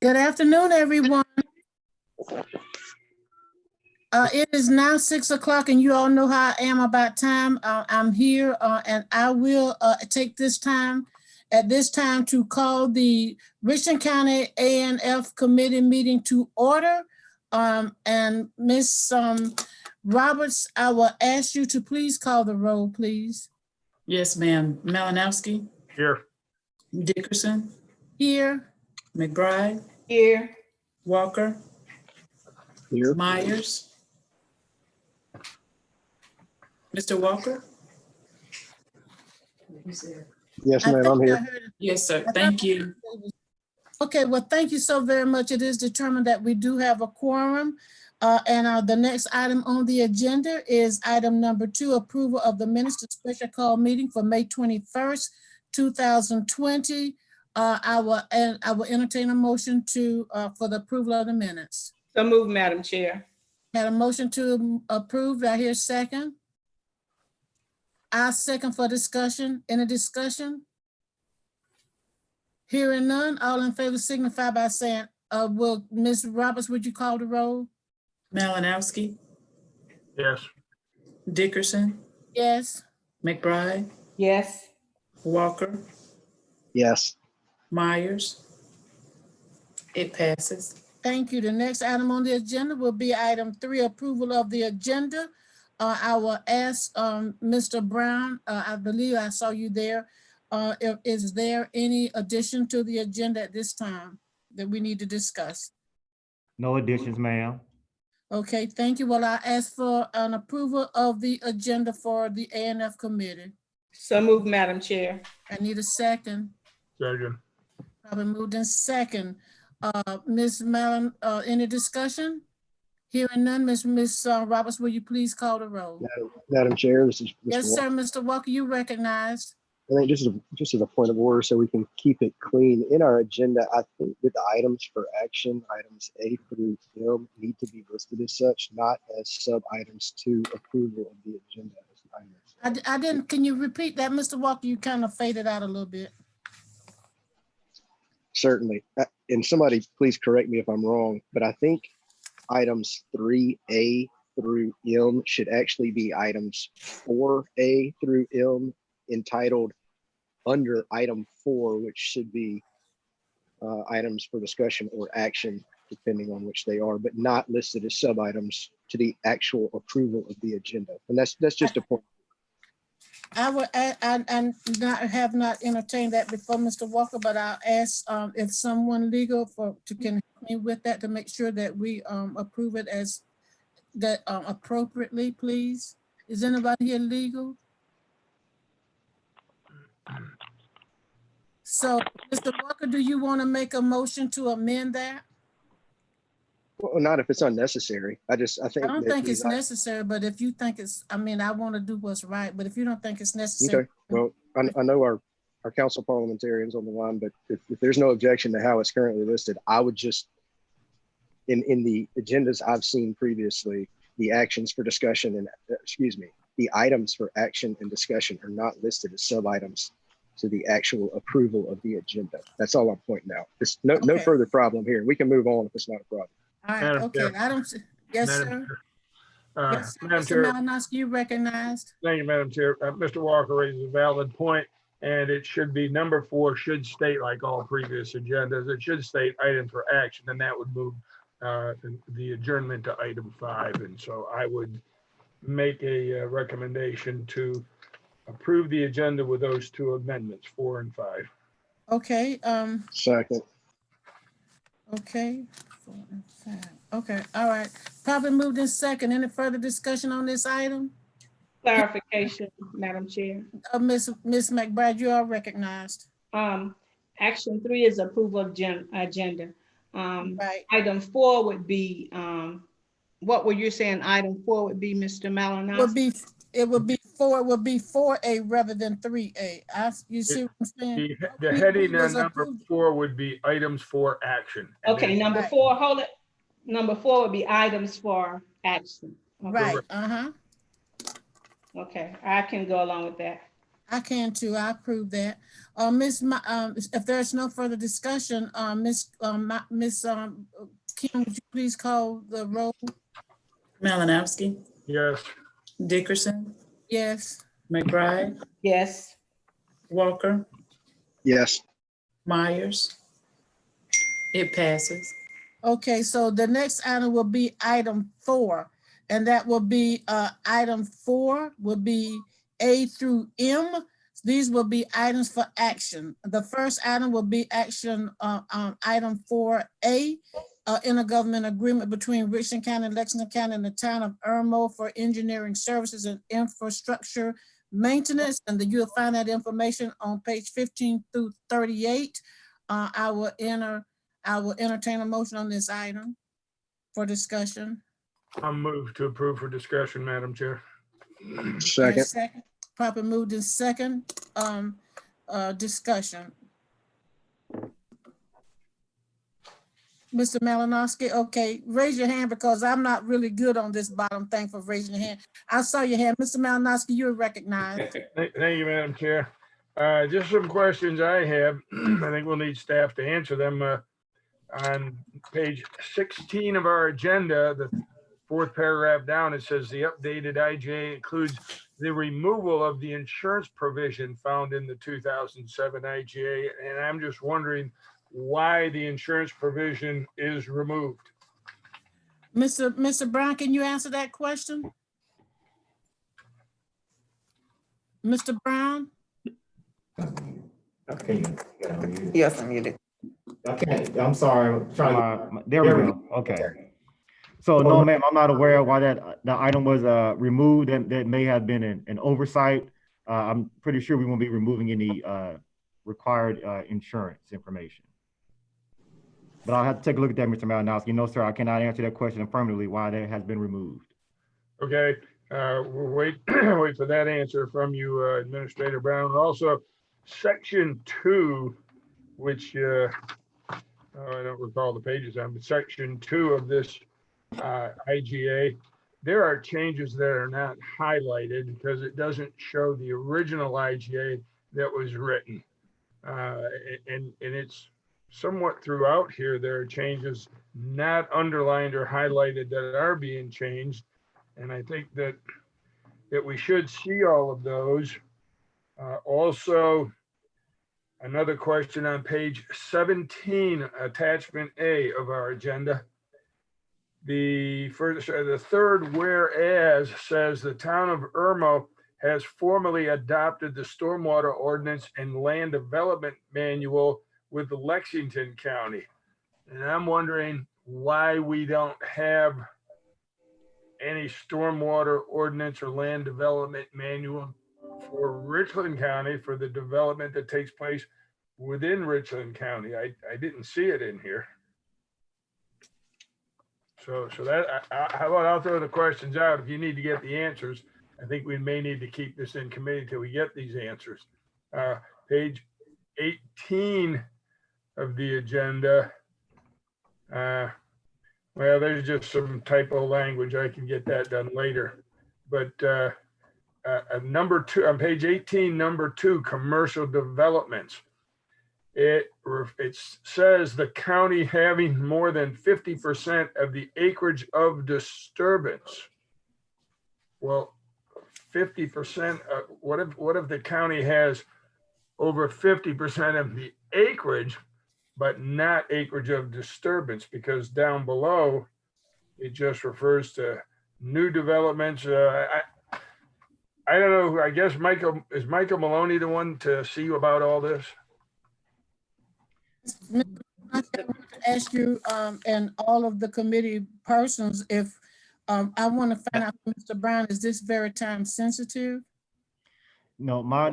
Good afternoon, everyone. It is now 6 o'clock and you all know how I am about time. I'm here and I will take this time to call the Richland County A&F Committee meeting to order. And Ms. Roberts, I will ask you to please call the roll, please. Yes, ma'am. Malinowski. Here. Dickerson. Here. McBride. Here. Walker. Here. Myers. Mr. Walker? Yes, ma'am, I'm here. Yes, sir. Thank you. Okay, well, thank you so very much. It is determined that we do have a quorum. And the next item on the agenda is item number 2, approval of the minutes to special call meeting for May 21st, 2020. I will entertain a motion for the approval of the minutes. So moved, Madam Chair. Had a motion to approve. Do I hear a second? I second for discussion. Any discussion? Hearing none, all in favor signify by saying, will Ms. Roberts, would you call the roll? Malinowski. Yes. Dickerson. Yes. McBride. Yes. Walker. Yes. Myers. It passes. Thank you. The next item on the agenda will be item 3, approval of the agenda. I will ask Mr. Brown, I believe I saw you there. Is there any addition to the agenda at this time that we need to discuss? No additions, ma'am. Okay, thank you. Well, I ask for an approval of the agenda for the A&F committee. So moved, Madam Chair. I need a second. Second. Probably moved in second. Ms. Mellon, any discussion? Hearing none, Ms. Roberts, will you please call the roll? Madam Chair, this is Mr. Yes, Walker. sir, Mr. Walker, you recognized. I think just as a point of order, so we can keep it clean in our agenda, I think that the items for action, items A through M, need to be listed as such, not as sub items to approval of the agenda. I didn't, can you repeat that, Mr. Walker? You kind of faded out a little bit. Certainly, and somebody please correct me if I'm wrong, but I think items 3A through M should actually be items 4A through M, entitled under item 4, which should be items for discussion or action, depending on which they are, but not listed as sub items to the actual approval of the agenda. And that's just a point. I have not entertained that before, Mr. Walker, but I'll ask if someone legal can help me with that to make sure that we approve it as that appropriately, please. Is anybody here legal? So, Mr. Walker, do you want to make a motion to amend that? Well, not if it's unnecessary. I don't think it's necessary, but if you think it's, I mean, I want to do what's right, but if you don't think it's necessary. Okay, well, I know our council parliamentarians on the line, but if there's no objection to how it's currently listed, I would just, in the agendas I've seen previously, the actions for discussion and, the items for action and discussion are not listed as sub items to the actual approval of the agenda. That's all I'm pointing out. There's no further problem here. We can move on if it's not a problem. All right, Madam okay, Chair. I don't, yes, Madam sir. Chair. Yes, sir. Madam Mr. Chair, Malinowski, you recognized. thank you, Madam Chair. Mr. Walker raises a valid point, and it should be number 4 should state, like all previous agendas, it should state item for action, and that would move the adjournment to item 5. And so I would make a recommendation to approve the agenda with those 2 amendments, 4 and 5. Okay, Second. okay, 4 and 5. Okay, all right. Probably moved in second. Any further discussion on this item? Clarification, Madam Chair. Ms. McBride, you are recognized. Action 3 is approval of agenda. Right. Item 4 would be, what were you saying? Item 4 would be, Mr. Malinowski? It would be 4A rather than 3A. You see what I'm saying? The heading on number 4 would be items for action. And Okay, then- number 4, hold it. Number 4 would be items for action. Okay. Right, Okay, I can go along with that. I can too. I approve that. If there's no further discussion, Miss Kim, would you please call the roll? Malinowski, Yes. Dickerson, Yes. McBride, Yes. Walker, Yes. Myers. It passes. Okay, so the next item will be item 4, and that will be item 4 will be A through M. These will be items for action. The first item will be action item 4A, intergovernmental agreement between Richland County, Lexington County, and the town of Irmo for engineering services and infrastructure maintenance. And you'll find that information on page 15 through 38. I will entertain a motion on this item for discussion. I'll move to approve for discussion, Madam Chair. Second. Proper moved in second, discussion. Mr. Malinowski, okay, raise your hand because I'm not really good on this bottom thing for raising your hand. I saw your hand. Mr. Malinowski, you're recognized. Thank you, Madam Chair. Just some questions I have. I think we'll need staff to answer them. On page 16 of our agenda, the fourth paragraph down, it says the updated IGA includes the removal of the insurance provision found in the 2007 IGA. And I'm just wondering why the insurance provision is removed. Mr. Brown, can you answer that question? Mr. Brown? Okay. Yes, I'm muted. Okay, I'm sorry. I'm trying to, there we go. Okay. So no, ma'am, I'm not aware of why the item was removed. That may have been an oversight. I'm pretty sure we won't be removing any required insurance information. But I'll have to take a look at that, Mr. Malinowski. No, sir, I cannot answer that question affirmatively why that has been removed. Okay, we'll wait for that answer from you, Administrator Brown. Also, section 2, which I don't recall the pages on, but section 2 of this IGA, there are changes that are not highlighted because it doesn't show the original IGA that was written. And it's somewhat throughout here, there are changes not underlined or highlighted that are being changed. And I think that we should see all of those. Also, another question on page 17, attachment A of our agenda. The third whereas says the town of Irmo has formally adopted the stormwater ordinance and land development manual with Lexington County. And I'm wondering why we don't have any stormwater ordinance or land development manual for Richland County for the development that takes place within Richland County. I didn't see it in here. So that, how about I'll throw the questions out. If you need to get the answers, I think we may need to keep this in committee till we get these answers. Page 18 of the agenda. Well, there's just some typo language. I can get that done later. But number 2, on page 18, number 2, commercial developments. It says the county having more than 50% of the acreage of disturbance. Well, 50%, what if the county has over 50% of the acreage, but not acreage of disturbance? Because down below, it just refers to new developments. I don't know, I guess is Michael Maloney the one to see about all this? I want to ask you and all of the committee persons if I want to find out from Mr. Brown, is this very time sensitive? No, my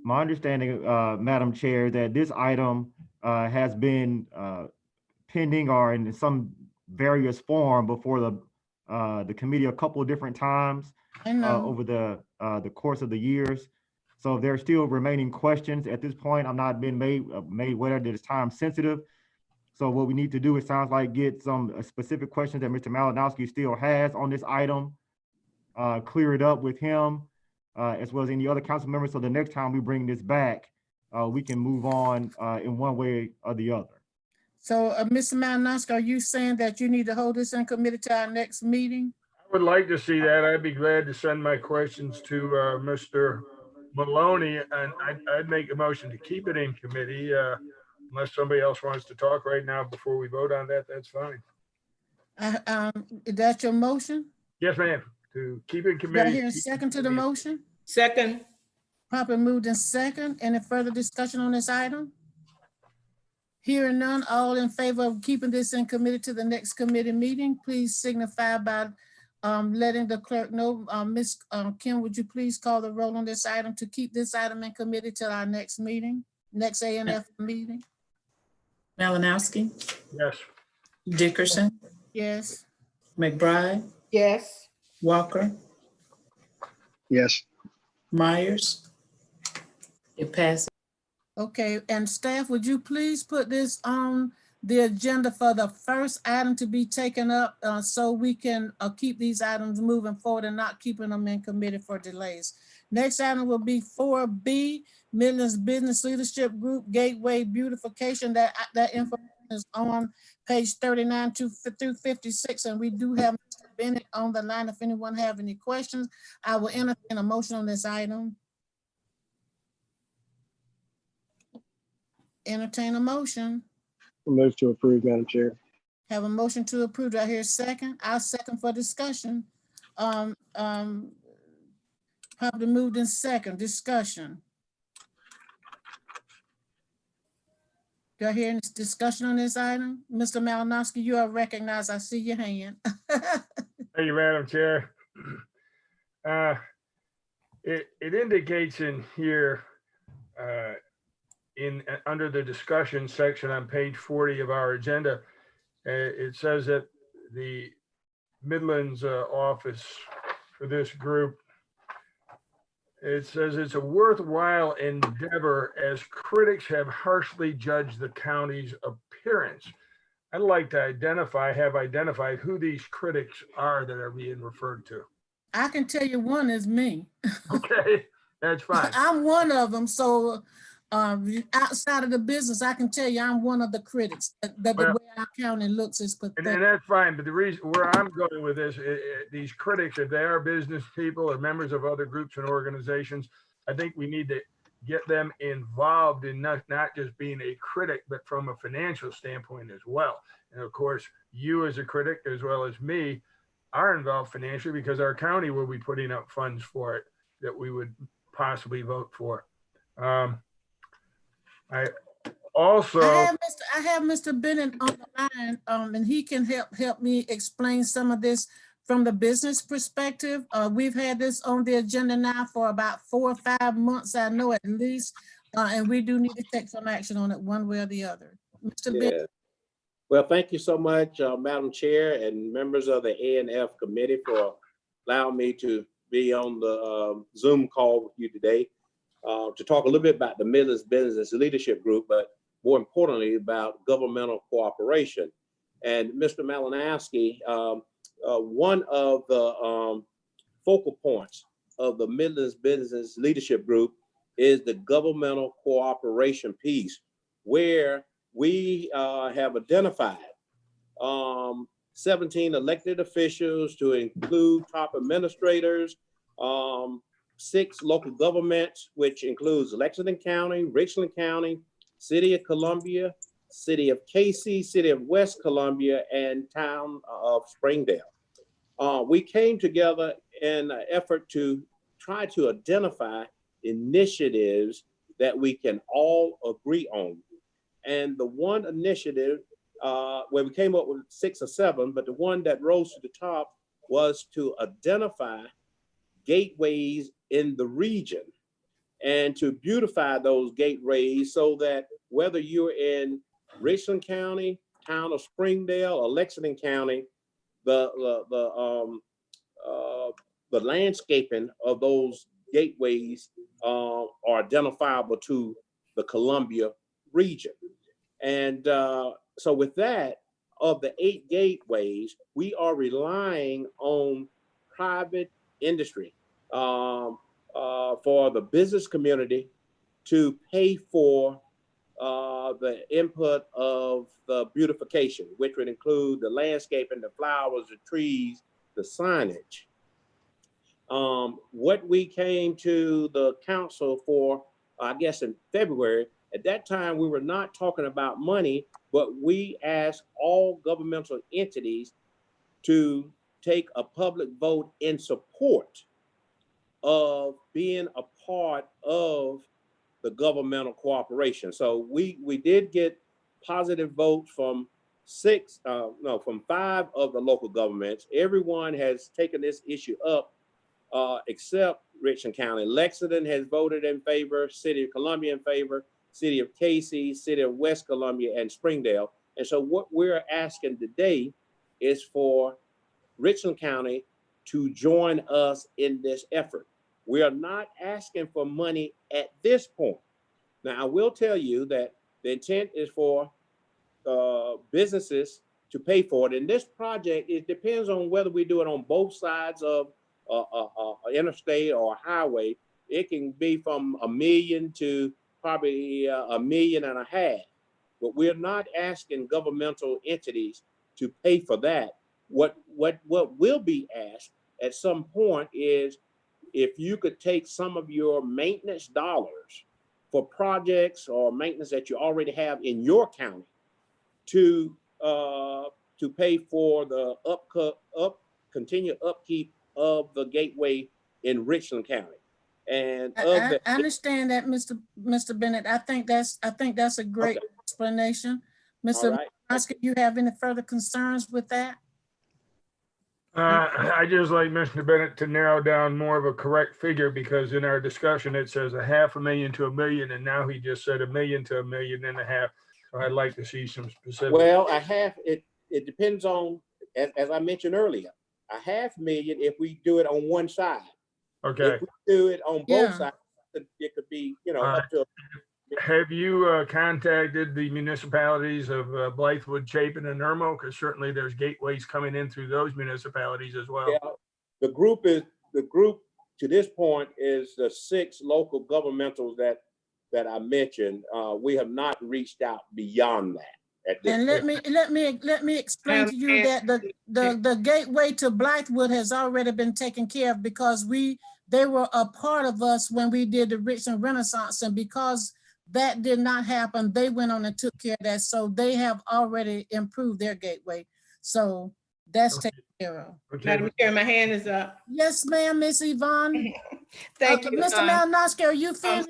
understanding, Madam Chair, that this item has been pending or in some various form before the committee a couple of different times over the course of the years. So if there's still remaining questions at this point, I'm not being made aware that it's time sensitive. So what we need to do, it sounds like, get some specific questions that Mr. Malinowski still has on this item, clear it up with him. as well as any other council members. So the next time we bring this back, we can move on in one way or the other. So, Mr. Malinowski, are you saying that you need to hold this in committee to our next meeting? I would like to see that. I'd be glad to send my questions to Mr. Maloney, and I'd make a motion to keep it in committee unless somebody else wants to talk right now before we vote on that. That's fine. Is that your motion? Yes, ma'am. To keep it in Do I committee. hear a second to the motion? Second, Properly moved in second. Any further discussion on this item? Hearing none, all in favor of keeping this in committee to the next committee meeting, please signify by letting the clerk know. Ms. Kim, would you please call the roll on this item to keep this item in committee till our next meeting, next ANF meeting? Malinowski, Yes. Dickerson, Yes. McBride, yes. Walker, Yes. Myers. It passes. Okay, and staff, would you please put this on the agenda for the first item to be taken up so we can keep these items moving forward and not keeping them in committee for delays. Next item will be 4B, Midlands Business Leadership Group Gateway Beautification. That information is on page 39 through 56, and we do have Mr. Bennett on the line. If anyone have any questions, I will entertain a motion on this item. Entertain a motion. Move to approve, Madam Chair. Have a motion to approve. Do I hear a second? I'll second for discussion. Probably moved in second, discussion. Do I hear any discussion on this item? Mr. Malinowski, you are recognized. I see your hand. Thank you, Madam Chair. It indicates in here under the discussion section on page 40 of our agenda, it says that the Midlands office for this group, it says it's a worthwhile endeavor as critics have harshly judged the county's appearance. I'd like to have identified who these critics are that are being referred to. I can tell you one is me. Okay, that's fine. I'm one of them. So outside of the business, I can tell you I'm one of the critics. The way our county looks is pathetic. And that's fine, but the reason where I'm going with this, these critics, if they are business people or members of other groups and organizations, I think we need to get them involved in not just being a critic, but from a financial standpoint as well. And of course, you as a critic, as well as me, are involved financially because our county will be putting up funds for it that we would possibly vote for. I have Mr. Bennett on the line, and he can help me explain some of this from the business perspective. We've had this on the agenda now for about 4 or 5 months, I know at least, and we do need to take some action on it one way or the other. Mr. Bennett. Well, thank you so much, Madam Chair and members of the ANF committee for allowing me to be on the Zoom call with you today to talk a little bit about the Midlands Business Leadership Group, but more importantly about governmental cooperation. And Mr. Malinowski, one of the focal points of the Midlands Business Leadership Group is the governmental cooperation piece, where we have identified 17 elected officials to include top administrators, 6 local governments, which includes Lexington County, Richland County, City of Columbia, City of Casey, City of West Columbia, and Town of Springdale. We came together in an effort to try to identify initiatives that we can all agree on. And the one initiative where we came up with 6 or 7, but the one that rose to the top was to identify gateways in the region and to beautify those gateways so that whether you're in Richland County, Town of Springdale, or Lexington County, the landscaping of those gateways are identifiable to the Columbia region. And so with that, of the 8 gateways, we are relying on private industry, for the business community to pay for the input of the beautification, which would include the landscaping, the flowers, the trees, the signage. What we came to the council for, I guess in February, at that time, we were not talking about money, but we asked all governmental entities to take a public vote in support of being a part of the governmental cooperation. So we did get positive votes from from 5 of the local governments. Everyone has taken this issue up except Richland County. Lexington has voted in favor, City of Columbia in favor, City of Casey, City of West Columbia, and Springdale. And so what we're asking today is for Richland County to join us in this effort. We are not asking for money at this point. Now, I will tell you that the intent is for businesses to pay for it. And this project, it depends on whether we do it on both sides of interstate or highway. It can be from $1 million to probably $1.5 million. But we're not asking governmental entities to pay for that. What will be asked at some point is if you could take some of your maintenance dollars for projects or maintenance that you already have in your county to pay for the continued upkeep of the gateway in Richland County. And I understand that, Mr. Bennett. I think that's a great explanation. Mr. Oscar, you have any further concerns with that? I just like Mr. Bennett to narrow down more of a correct figure, because in our discussion, it says $500,000 to $1 million, and now he just said $1 million to $1.5 million. So I'd like to see some specifics. Well, it depends on, as I mentioned earlier, $500,000 if we do it on one side. Okay. If we do it on both sides, it could be, up to. Have you contacted the municipalities of Blythewood, Chapin, and Irmo? Because certainly there's gateways coming in through those municipalities as well. Yeah, the group to this point is the 6 local governmentals that I mentioned. We have not reached out beyond that. And let me explain to you that the gateway to Blythewood has already been taken care of, because they were a part of us when we did the Richland Renaissance, and because that did not happen, they went on and took care of that. So they have already improved their gateway. So that's taken care of. Okay. Madam Chair, my hand is up. Yes, ma'am, Miss Yvonne. Thank you. Mr. Malinowski, are you finished?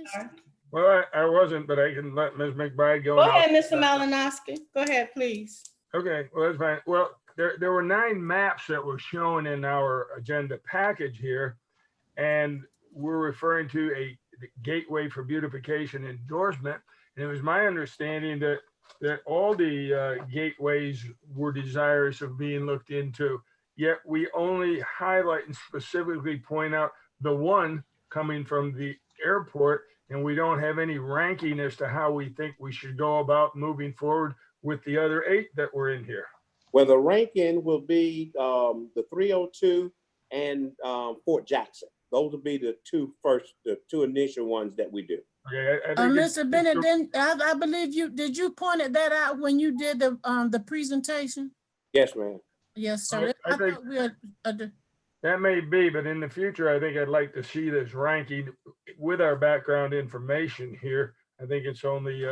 Well, I wasn't, but I can let Ms. McBride go. Go ahead, Mr. Malinowski. Go ahead, please. Okay, well, that's fine. Well, there were 9 maps that were shown in our agenda package here, and we're referring to a gateway for beautification endorsement. And it was my understanding that all the gateways were desirous of being looked into, yet we only highlight and specifically point out the one coming from the airport, and we don't have any ranking as to how we think we should go about moving forward with the other 8 that were in here. Well, the ranking will be the 302 and Fort Jackson. Those will be the 2 initial ones that we do. Okay, Mr. Bennett, then I believe you pointed that out when you did the presentation? Yes, ma'am. Yes, sir. I think that may be, but in the future, I think I'd like to see this ranking with our background information here. I think it's only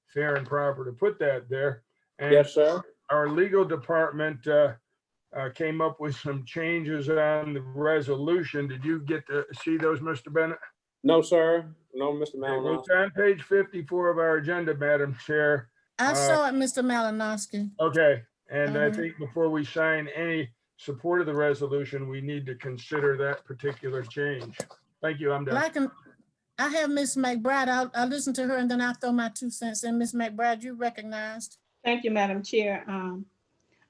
fair and proper to put that there. And yes, sir. Our legal department came up with some changes on the resolution. Did you get to see those, Mr. Bennett? No, sir. No, Mr. Malinowski. It's on page 54 of our agenda, Madam Chair. I saw it, Mr. Malinowski. Okay, and I think before we sign any support of the resolution, we need to consider that particular change. Thank you, I'm done. I have Miss McBride. I'll listen to her and then I'll throw my 2 cents in. Miss McBride, you recognized. Thank you, Madam Chair.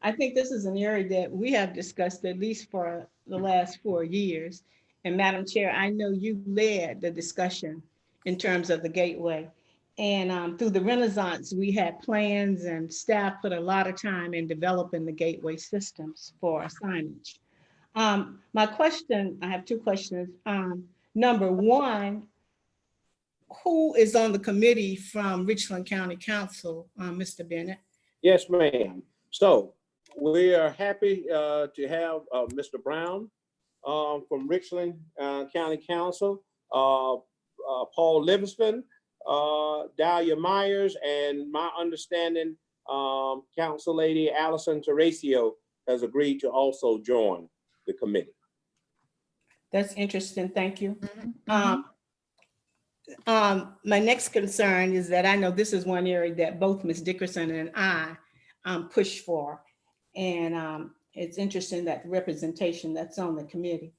I think this is an area that we have discussed at least for the last 4 years. And Madam Chair, I know you led the discussion in terms of the gateway. And through the Renaissance, we had plans and staff put a lot of time in developing the gateway systems for signage. My question, I have 2 questions. Number one, who is on the committee from Richland County Council, Mr. Bennett? Yes, ma'am. So we are happy to have Mr. Brown from Richland County Council, Paul Livingston, Dahlia Myers, and my understanding, Council Lady Allison Teresa has agreed to also join the committee. That's interesting. Thank you. Mhm. My next concern is that I know this is one area that both Ms. Dickerson and I push for. And it's interesting that representation that's on the committee.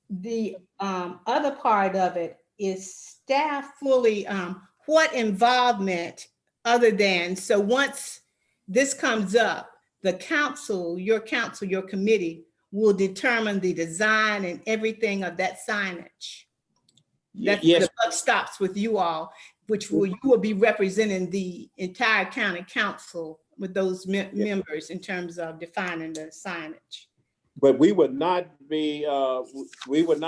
The other part of it is staff fully, what involvement other than, so once this comes up, the council, your committee will determine the design and everything of that signage. That's where Yes, the buck stops with you all, which will, you will be representing the entire county council with those members in terms of defining the signage. but we would not be, we would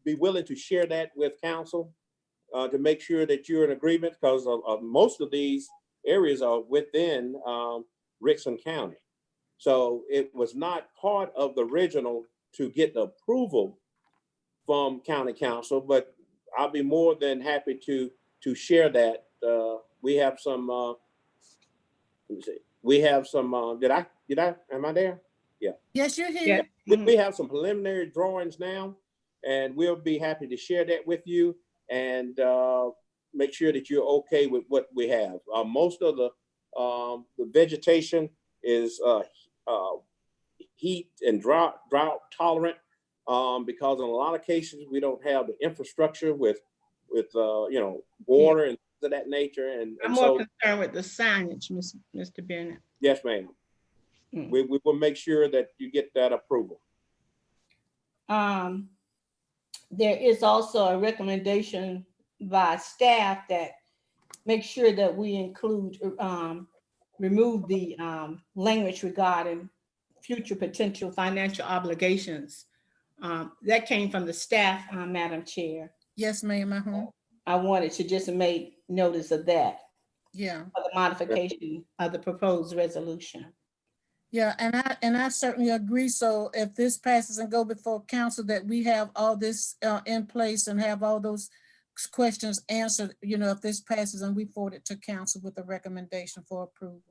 be willing to share that with council to make sure that you're in agreement, because of most of these areas are within Richland County. So it was not part of the original to get the approval from county council, but I'll be more than happy to share that. We have some, let me see, we have some, am I there? Yeah. Yes, you're here. Yeah. We have some preliminary drawings now, and we'll be happy to share that with you and make sure that you're okay with what we have. Most of the vegetation is heat and drought tolerant, because in a lot of cases we don't have the infrastructure with water and things of that nature. And I'm more concerned with the signage, Mr. Bennett. Yes, ma'am. We will make sure that you get that approval. There is also a recommendation by staff that make sure that we include, remove the language regarding future potential financial obligations. That came from the staff, Madam Chair. Yes, ma'am. I wanted to just make notice of that Yeah. for the modification of the proposed resolution. Yeah, and I certainly agree. So if this passes and go before council, that we have all this in place and have all those questions answered, if this passes and we forward it to council with a recommendation for approval.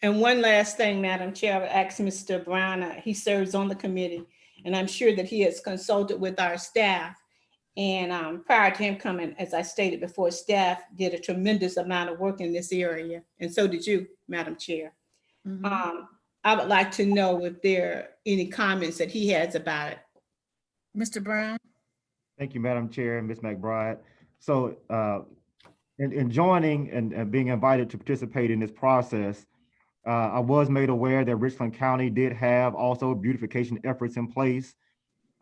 And one last thing, Madam Chair, I would ask Mr. Brown, he serves on the committee, and I'm sure that he has consulted with our staff. And prior to him coming, as I stated before, staff did a tremendous amount of work in this area, and so did you, Madam Chair. Mhm. I would like to know if there are any comments that he has about it. Mr. Brown? Thank you, Madam Chair and Ms. McBride. So in joining and being invited to participate in this process, I was made aware that Richland County did have also beautification efforts in place.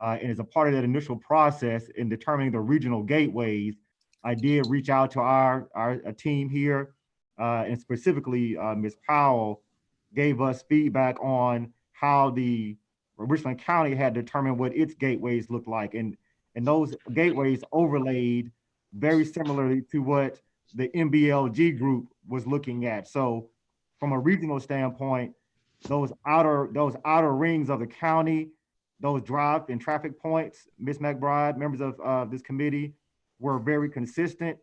And as a part of that initial process in determining the regional gateways, I did reach out to our team here, and specifically Ms. Powell gave us feedback on how the Richland County had determined what its gateways look like. And those gateways overlaid very similarly to what the MBLG group was looking at. So from a regional standpoint, those outer rings of the county, those drive and traffic points, Ms. McBride, members of this committee, were very consistent.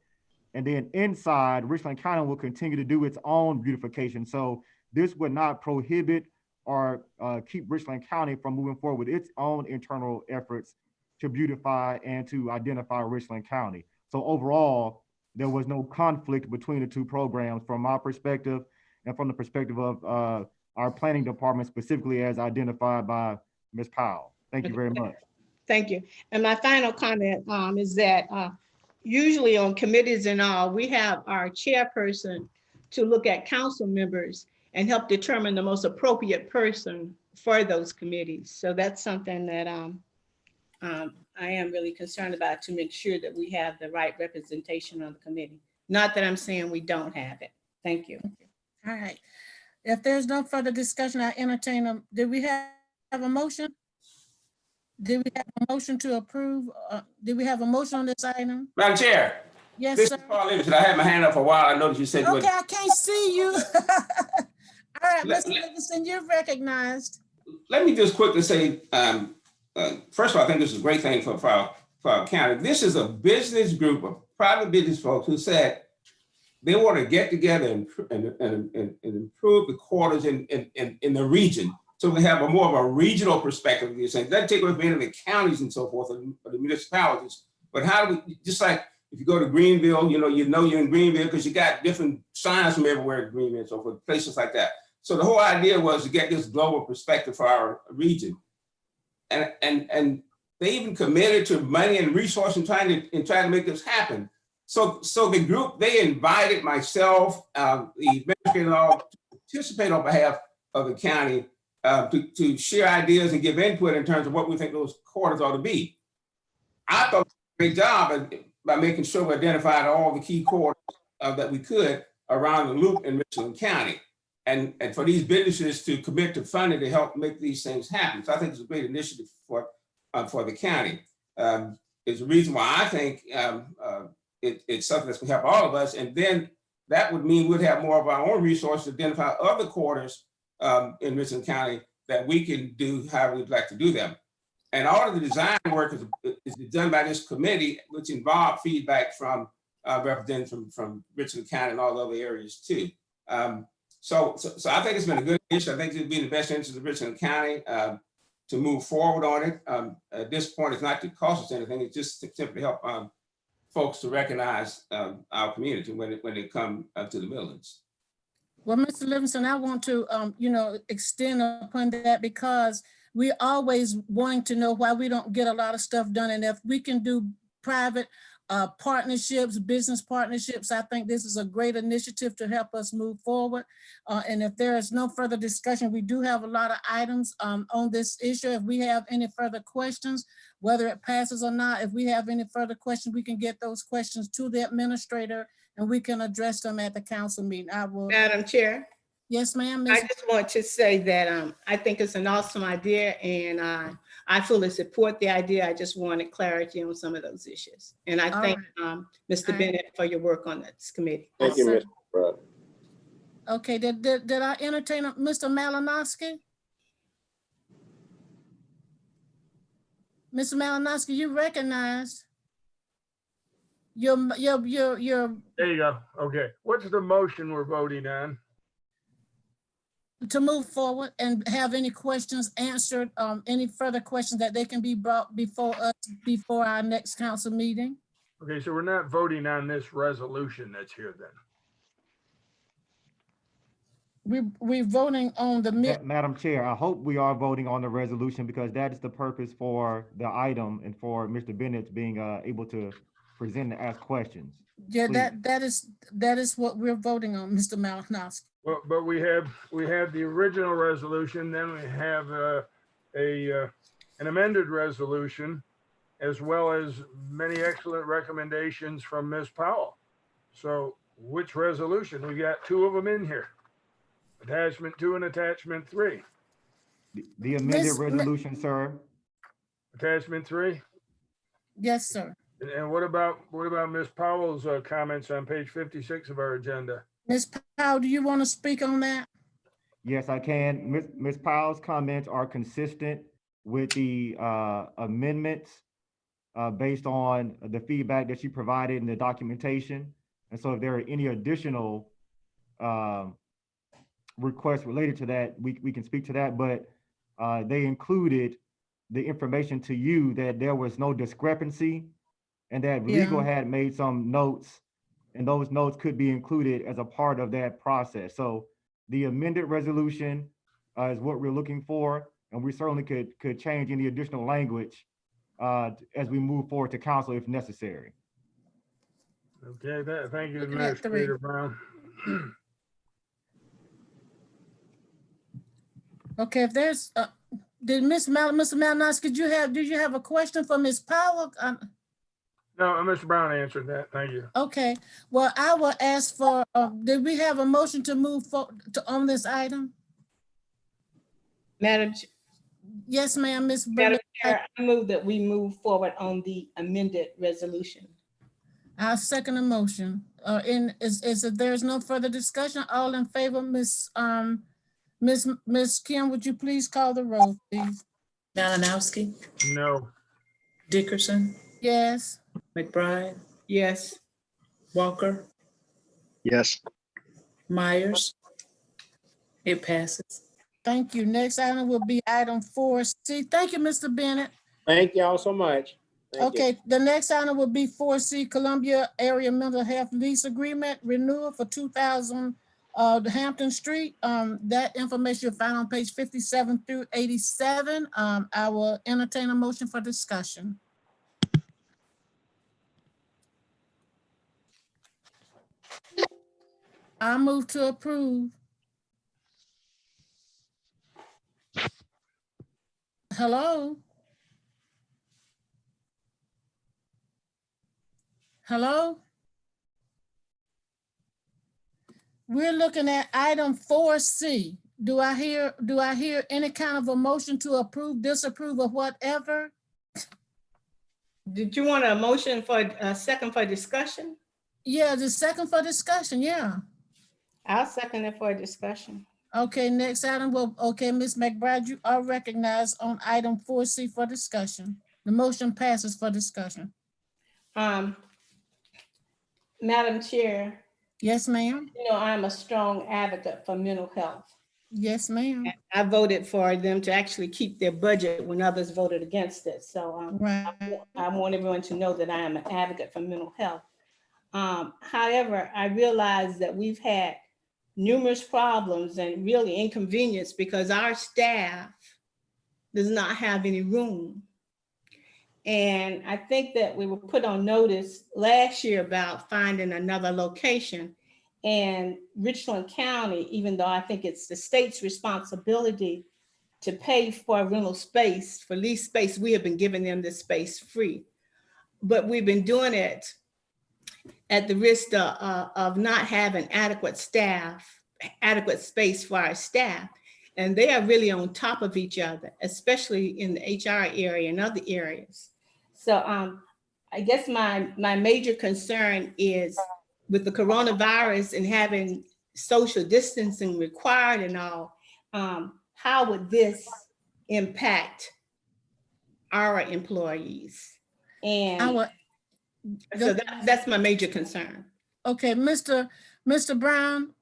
And then inside, Richland County will continue to do its own beautification. So this would not prohibit or keep Richland County from moving forward with its own internal efforts to beautify and to identify Richland County. So overall, there was no conflict between the two programs from my perspective and from the perspective of our planning department, specifically as identified by Ms. Powell. Thank you very much. Thank you. And my final comment is that usually on committees and all, we have our chairperson to look at council members and help determine the most appropriate person for those committees. So that's something that I am really concerned about, to make sure that we have the right representation on the committee. Not that I'm saying we don't have it. Thank you. All right. If there's no further discussion, I entertain them. Did we have a motion? Did we have a motion to approve? Did we have a motion on this item? Madam Chair, Yes, this sir. is Paul Livingston. I had my hand up for a while. I noticed you said you Okay, I can't see you. All right, Let- Mr. Livingston, you're recognized. Let me just quickly say, first of all, I think this is a great thing for our county. This is a business group of private business folks who said they want to get together and improve the quarters in the region. So we have a more of a regional perspective of these things. That take away from any of the counties and so forth, or the municipalities. But how do we, just like if you go to Greenville, you know you're in Greenville because you got different signs from everywhere in Greenville and so forth, places like that. So the whole idea was to get this global perspective for our region. And they even committed to money and resources in trying to make this happen. So the group, they invited myself, the administrator, and all to participate on behalf of the county to share ideas and give input in terms of what we think those quarters ought to be. I thought a great job by making sure we identified all the key quarters that we could around the loop in Richland County. And for these businesses to commit to funding to help make these things happen. So I think it's a great initiative for the county. It's a reason why I think it's something that's gonna help all of us. And then that would mean we'd have more of our own resources to identify other quarters in Richland County that we can do how we'd like to do them. And all of the design work is done by this committee, which involved feedback from representatives from Richland County and all other areas too. So I think it's been a good issue. I think it'd be in the best interest of Richland County to move forward on it. At this point, it's not to cost us anything. It's just to simply help folks to recognize our community when they come to the Midlands. Well, Mr. Livingston, I want to, extend upon that because we're always wanting to know why we don't get a lot of stuff done. And if we can do private partnerships, business partnerships, I think this is a great initiative to help us move forward. And if there is no further discussion, we do have a lot of items on this issue. If we have any further questions, whether it passes or not, if we have any further questions, we can get those questions to the administrator and we can address them at the council meeting. I will. Madam Chair, Yes, ma'am. I just want to say that I think it's an awesome idea and I fully support the idea. I just wanted clarity on some of those issues. And I thank Mr. Bennett for your work on this committee. Thank you, Mr. Brother. Okay, did I entertain Mr. Malinowski? Mr. Malinowski, you recognized. Your. There you go. Okay. What's the motion we're voting on? To move forward and have any questions answered, any further questions that they can be brought before us before our next council meeting. Okay, so we're not voting on this resolution that's here then. We're voting on the Madam Chair, I hope we are voting on the resolution because that is the purpose for the item and for Mr. Bennett being able to present and ask questions. Yeah, that is what we're voting on, Mr. Malinowski. Well, but we have the original resolution, then we have an amended resolution, as well as many excellent recommendations from Ms. Powell. So which resolution? We got two of them in here. Attachment 2 and attachment 3. The amended resolution, sir. Attachment 3? Yes, sir. And what about Ms. Powell's comments on page 56 of our agenda? Ms. Powell, do you want to speak on that? Yes, I can. Ms. Powell's comments are consistent with the amendments based on the feedback that she provided in the documentation. And so if there are any additional requests related to that, we can speak to that, but they included the information to you that there was no discrepancy and that legal had made some notes, and those notes could be included as a part of that process. So the amended resolution is what we're looking for, and we certainly could change any additional language as we move forward to council if necessary. Okay, thank you, Administrator Brown. Okay, if there's, did Mr. Malinowski, did you have a question for Ms. Powell? No, Mr. Brown answered that. Thank you. Okay, well, I will ask for, did we have a motion to move forward on this item? Madam, Yes, ma'am, Ms. Madam Brenda. Chair, I move that we move forward on the amended resolution. I'll second the motion. If there's no further discussion, all in favor, Miss Kim, would you please call the roll, please? Malinowski, No. Dickerson, Yes. McBride, Yes. Walker, Yes. Myers. It passes. Thank you. Next item will be item 4C. Thank you, Mr. Bennett. Thank y'all so much. Thank you. Okay, the next item will be 4C, Columbia Area Mental Health Lease Agreement Renewal for 2000 Hampton Street. That information you'll find on page 57 through 87. I will entertain a motion for discussion. I move to approve. Hello? Hello? We're looking at item 4C. Do I hear any kind of a motion to approve, disapprove, or whatever? Did you want a motion for a second for discussion? Yeah, the second for discussion, yeah. I'll second it for discussion. Okay, next item okay, Ms. McBride, you are recognized on item 4C for discussion. The motion passes for discussion. Madam Chair, Yes, ma'am. you know, I'm a strong advocate for mental health. Yes, ma'am. I voted for them to actually keep their budget when others voted against it. So Right. I want everyone to know that I am an advocate for mental health. However, I realize that we've had numerous problems and really inconvenience because our staff does not have any room. And I think that we were put on notice last year about finding another location. And Richland County, even though I think it's the state's responsibility to pay for rental space, for lease space, we have been giving them this space free. But we've been doing it at the risk of not having adequate space for our staff. And they are really on top of each other, especially in the HR area and other areas. So I guess my major concern is with the coronavirus and having social distancing required and all, how would this impact our employees? And so that's my major concern. Okay, Mr. Brown,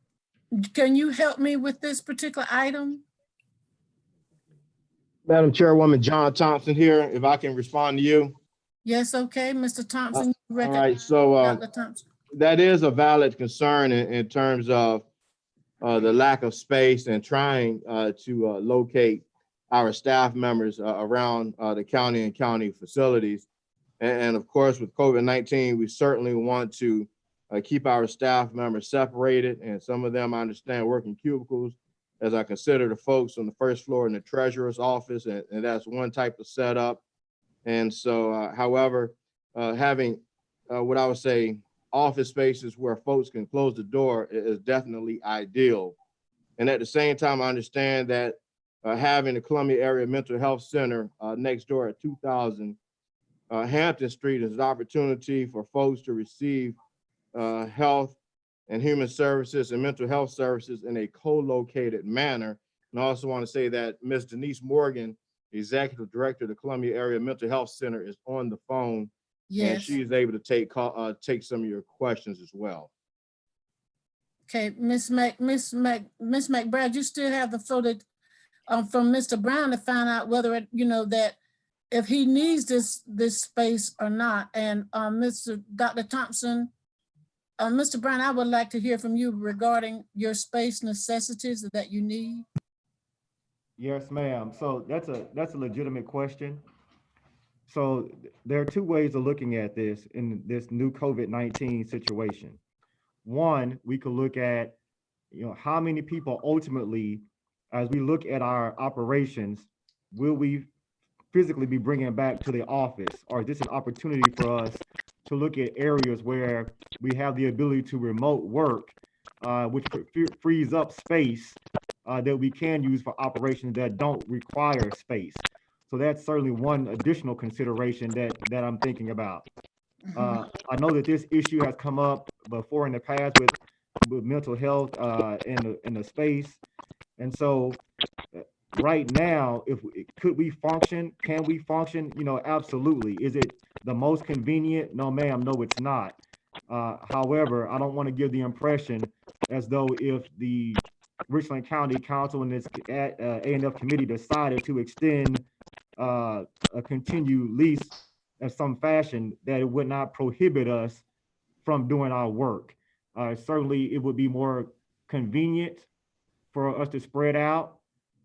can you help me with this particular item? Madam Chairwoman, John Thompson here, if I can respond to you. Yes, okay, Mr. Thompson. All right, so Dr. Thompson. that is a valid concern in terms of the lack of space and trying to locate our staff members around the county and county facilities. And of course, with COVID-19, we certainly want to keep our staff members separated. And some of them, I understand, work in cubicles, as I consider the folks on the first floor in the treasurer's office. And that's one type of setup. And so, however, having what I would say office spaces where folks can close the door is definitely ideal. And at the same time, I understand that having the Columbia Area Mental Health Center next door at 2000 Hampton Street is an opportunity for folks to receive health and human services and mental health services in a co-located manner. And I also want to say that Ms. Denise Morgan, Executive Director of the Columbia Area Mental Health Center, is on the phone. Yes. And she's able to take some of your questions as well. Okay, Miss McBride, you still have the photo from Mr. Brown to find out whether it, that if he needs this space or not. And Dr. Thompson, Mr. Brown, I would like to hear from you regarding your space necessities that you need. Yes, ma'am. So that's a legitimate question. So there are two ways of looking at this in this new COVID-19 situation. One, we could look at, how many people ultimately, as we look at our operations, will we physically be bringing back to the office? Or is this an opportunity for us to look at areas where we have the ability to remote work, which frees up space that we can use for operations that don't require space? So that's certainly one additional consideration that I'm thinking about. I know that this issue has come up before in the past with mental health in the space. And so right now, could we function? Can we function? You know, absolutely. Is it the most convenient? No, ma'am, no, it's not. However, I don't want to give the impression as though if the Richland County Council and its A&F committee decided to extend a continued lease in some fashion, that it would not prohibit us from doing our work. Certainly, it would be more convenient for us to spread out,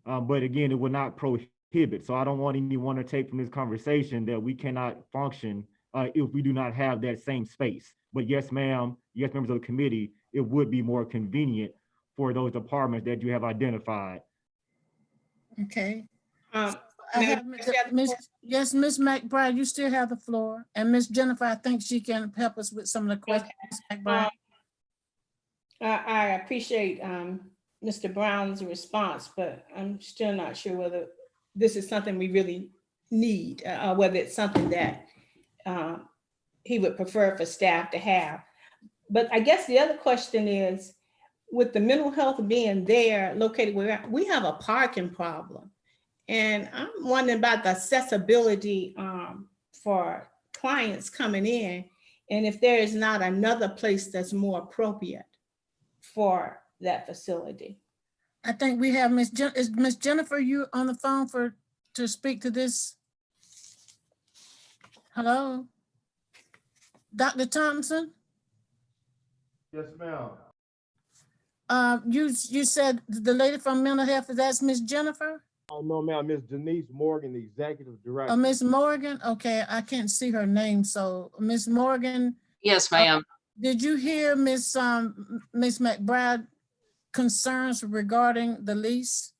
but again, it would not prohibit. So I don't want anyone to take from this conversation that we cannot function if we do not have that same space. But yes, ma'am, yes, members of the committee, it would be more convenient for those departments that you have identified. Okay. Madam I have yes, Ms. McBride, you still have the floor. And Ms. Jennifer, I think she can help us with some of the questions. Ms. McBride. I appreciate Mr. Brown's response, but I'm still not sure whether this is something we really need, or whether it's something that he would prefer for staff to have. But I guess the other question is, with the mental health being there, located where we have a parking problem. And I'm wondering about the accessibility for clients coming in, and if there is not another place that's more appropriate for that facility. I think we have is Ms. Jennifer, you on the phone to speak to this? Hello? Dr. Thompson? Yes, ma'am. You said the lady from mental health, that's Ms. Jennifer? Oh, no, ma'am, Ms. Denise Morgan, the executive director. Oh, Ms. Morgan? Okay, I can't see her name. So Ms. Morgan. Yes, ma'am. Did you hear Ms. McBride concerns regarding the lease?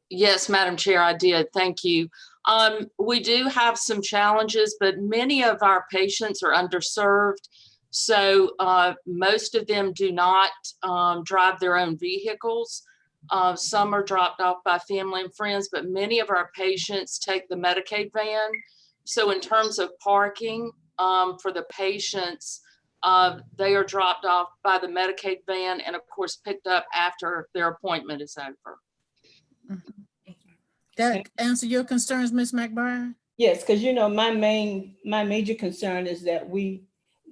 Yes, Madam Chair, I did. Thank you. We do have some challenges, but many of our patients are underserved. So most of them do not drive their own vehicles. Some are dropped off by family and friends, but many of our patients take the Medicaid van. So in terms of parking for the patients, they are dropped off by the Medicaid van and of course picked up after their appointment is over. That answer your concerns, Ms. McBride? Yes, because you know, my major concern is that we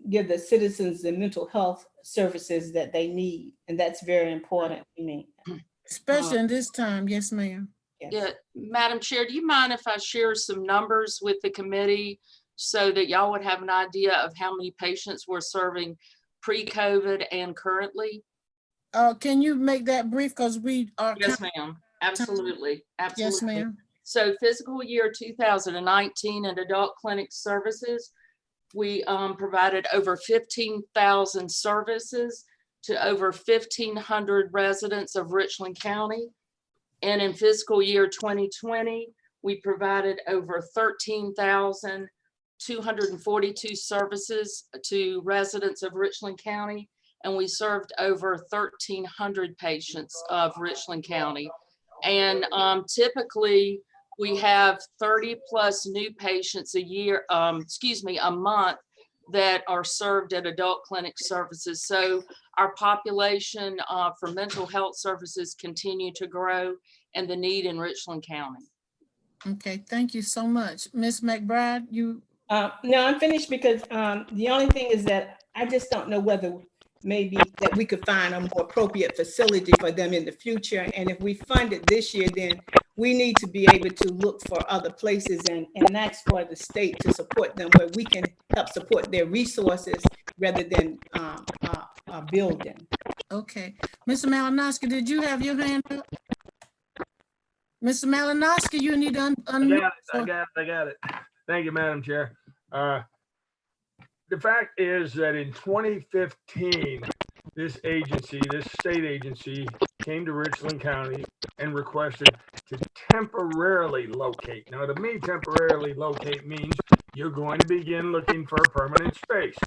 give the citizens the mental health services that they need. And that's very important to me. Especially in this time. Yes, ma'am. Yes. Yeah, Madam Chair, do you mind if I share some numbers with the committee so that y'all would have an idea of how many patients we're serving pre-COVID and currently? Can you make that brief? Because we are. Yes, ma'am. Absolutely. Absolutely. Yes, ma'am. So fiscal year 2019 in adult clinic services, we provided over 15,000 services to over 1,500 residents of Richland County. And in fiscal year 2020, we provided over 13,242 services to residents of Richland County. And we served over 1,300 patients of Richland County. And typically we have 30 plus new patients a month that are served at adult clinic services. So our population for mental health services continue to grow and the need in Richland County. Okay, thank you so much. Ms. McBride, you. No, I'm finished because the only thing is that I just don't know whether maybe that we could find a more appropriate facility for them in the future. And if we fund it this year, then we need to be able to look for other places and ask for the state to support them where we can help support their resources rather than a building. Okay. Mr. Malinowski, did you have your hand up? Mr. Malinowski, you need to unmute. I got it. Thank you, Madam Chair. The fact is that in 2015, this state agency came to Richland County and requested to temporarily locate. Now, to me, temporarily locate means you're going to begin looking for a permanent space.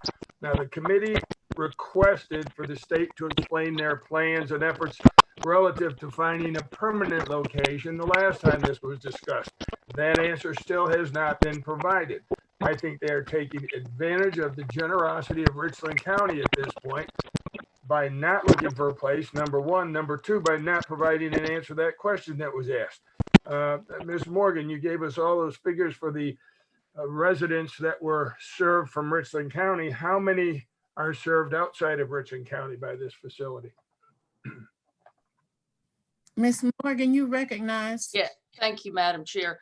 Now, the committee requested for the state to explain their plans and efforts relative to finding a permanent location the last time this was discussed. That answer still has not been provided. I think they are taking advantage of the generosity of Richland County at this point by not looking for a place, number one. Number two, by not providing an answer to that question that was asked. Ms. Morgan, you gave us all those figures for the residents that were served from Richland County. How many are served outside of Richland County by this facility? Ms. Morgan, you recognize? Yeah, thank you, Madam Chair.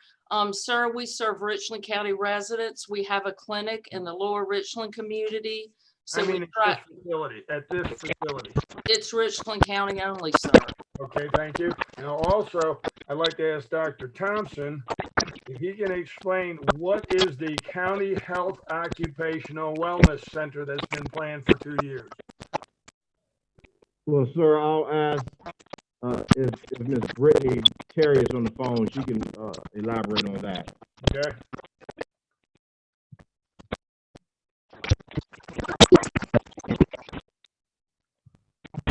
Sir, we serve Richland County residents. We have a clinic in the lower Richland community. So I mean, we try, at this facility. it's Richland County only, sir. Okay, thank you. Now, also, I'd like to ask Dr. Thompson if he can explain what is the County Health Occupational Wellness Center that's been planned for 2 years? Well, sir, I'll ask if Ms. Brittany Terry is on the phone, she can elaborate on that. Okay.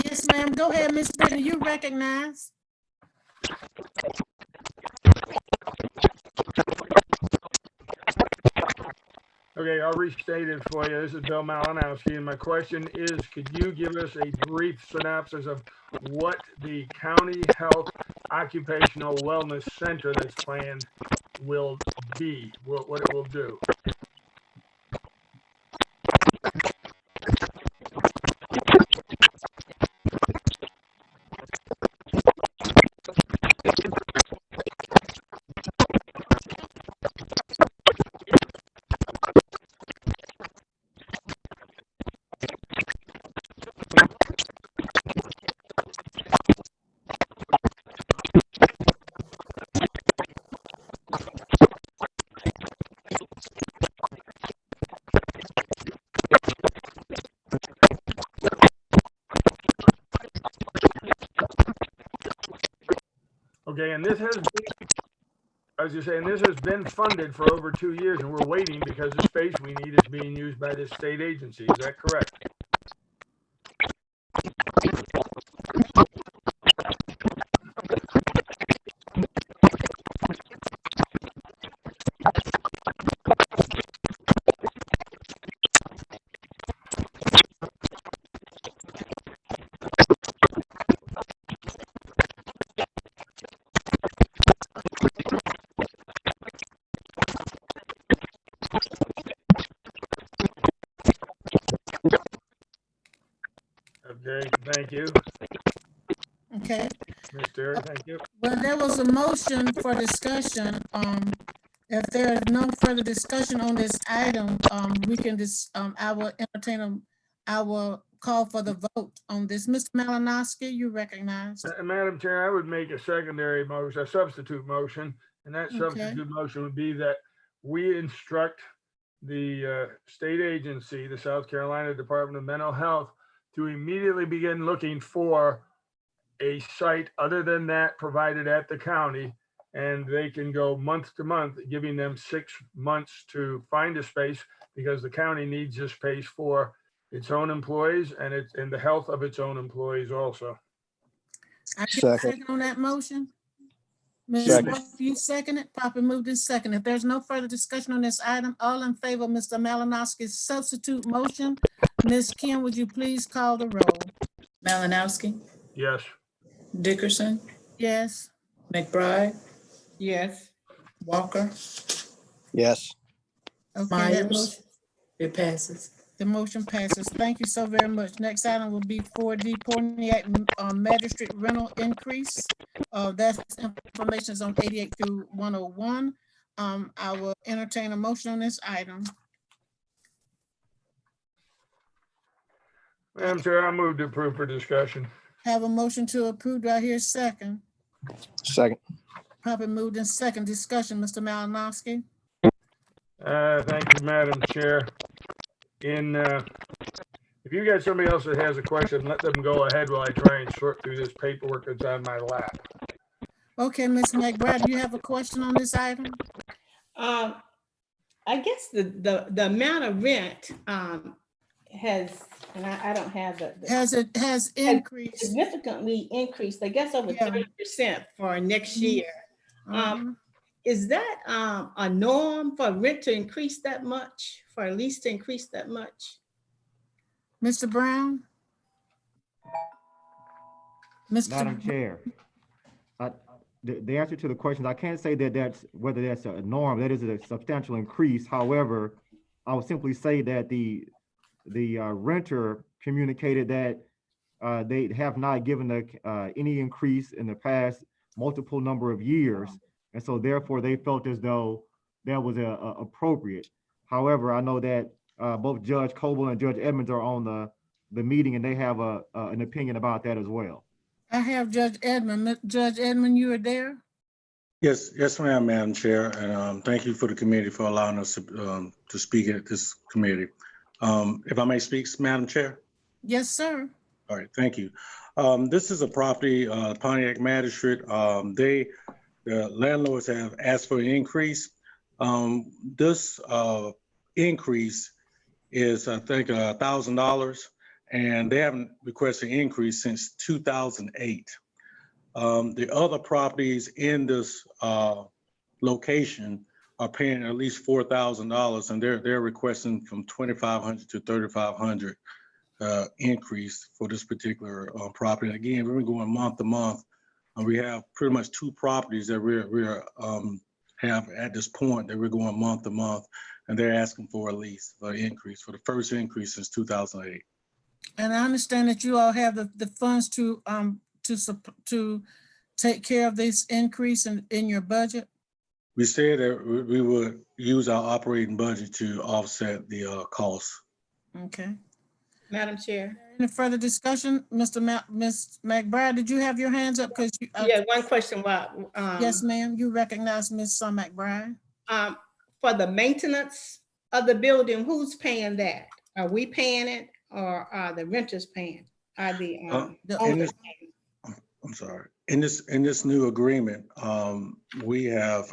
Yes, ma'am. Go ahead, Ms. Brittany. You recognize? Okay, I'll restate it for you. This is Bill Malinowski, and my question is, could you give us a brief synopsis of what the County Health Occupational Wellness Center that's planned will be, what it will do? Okay, and this has, as you say, and this has been funded for over 2 years, and we're waiting because the space we need is being used by this state agency. Is that correct? Okay, thank you. Okay. Ms. Terry, thank you. Well, there was a motion for discussion. If there is no further discussion on this item, we can just, I will entertain I will call for the vote on this. Mr. Malinowski, you recognize. Madam Chair, I would make a secondary motion, a substitute motion, and that Okay. substitute motion would be that we instruct the state agency, the South Carolina Department of Mental Health, to immediately begin looking for a site other than that provided at the county, and they can go month to month, giving them 6 months to find a space because the county needs this space for its own employees and the health of its own employees also. I get a Second. second on that motion. Ms. Second. Wolf, you second it, properly moved in second. If there's no further discussion on this item, all in favor of Mr. Malinowski's substitute motion, Ms. Kim, would you please call the roll? Malinowski, Yes. Dickerson, Yes. McBride, Yes. Walker, Yes. Okay, that Myers. motion, It passes. the motion passes. Thank you so very much. Next item will be 4D Pontiac Magistrate Rental Increase. That's information is on 88 through 101. I will entertain a motion on this item. Madam Chair, I move to approve for discussion. Have a motion to approve. Do I hear a second? Second. Properly moved in second. Discussion, Mr. Malinowski. Thank you, Madam Chair. If you got somebody else that has a question, let them go ahead while I try and sort through this paperwork that's on my lap. Okay, Ms. McBride, do you have a question on this item? I guess the amount of rent has, and I don't have Has increased. significantly increased, I guess over Yeah. 30% for next year. Mhm. is that a norm for rent to increase that much, for a lease to increase that much? Mr. Brown? Madam Chair, the answer to the question, I can't say that that's whether that's a norm. That is a substantial increase. However, I would simply say that the renter communicated that they have not given any increase in the past multiple number of years, and so therefore they felt as though that was appropriate. However, I know that both Judge Coble and Judge Edmonds are on the meeting, and they have an opinion about that as well. I have Judge Edmond. Judge Edmond, you are there? Yes, ma'am, Madam Chair, and thank you for the committee for allowing us to speak at this committee. If I may speak, Madam Chair? Yes, sir. All right, thank you. This is a property, Pontiac Magistrate. The landlords have asked for an increase. This increase is, I think, $1,000, and they haven't requested an increase since 2008. The other properties in this location are paying at least $4,000, and they're requesting from $2,500 to $3,500 increase for this particular property. And again, we're going month to month, and we have pretty much two properties that we're have at this point that we're going month to month, and they're asking for a lease increase for the first increase since 2008. And I understand that you all have the funds to take care of this increase in your budget? We said that we would use our operating budget to offset the costs. Okay. Madam Chair. Any further discussion? Ms. McBride, did you have your hands up? Because Yeah, one question. yes, ma'am. You recognize Ms. McBride? For the maintenance of the building, who's paying that? Are we paying it, or are the renters paying? Are the owners paying? I'm sorry. In this new agreement, we have